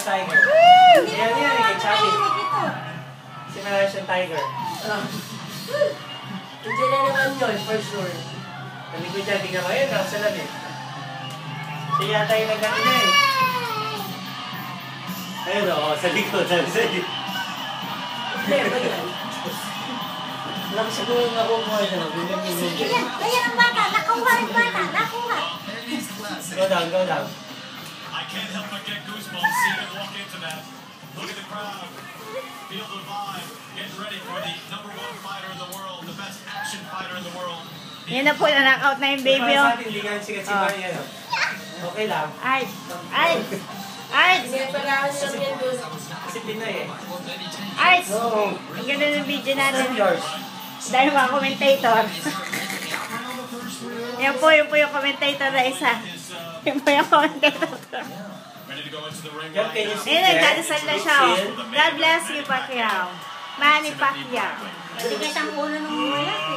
Tiger. Yan, kay Chappie. Si Malaysian Tiger. Diyan na naman yun, for sure. Talikod niya, tingnan ko yun, nasa lang eh. Siya yata yung nagkano niya eh. Ayun o, sa likod, sabi sa likod. Hindi, ba yan? Lang siguro yung nakukuha siya lang. Ayan ang bata, nakuha ang bata, nakuha. Go down, go down. I can't help but get goosebumps seeing him walk into that. Look at the crowd. Feel the vibe. Getting ready for the #1 fighter in the world, the best action fighter in the world. Yan na po, na-knockout na yung baby, oh. Hindi ka sigat si Maria, no? Okay lang. Ay! Ay! Ay! Siniparahan lang yan doon. Kasi Pinoy eh. Ay! No. Ang ganda ng video natin. Sir George. Dahil mga commentator. Yan po yung commentator na isa. Yan po yung commentator. Ready to go into the ring Yan, right can you now. see Ayun, that? nagdadasal na siya, oh. God bless you, Pacquiao. Manny Pacquiao. Tigas ang ulo ng wala eh.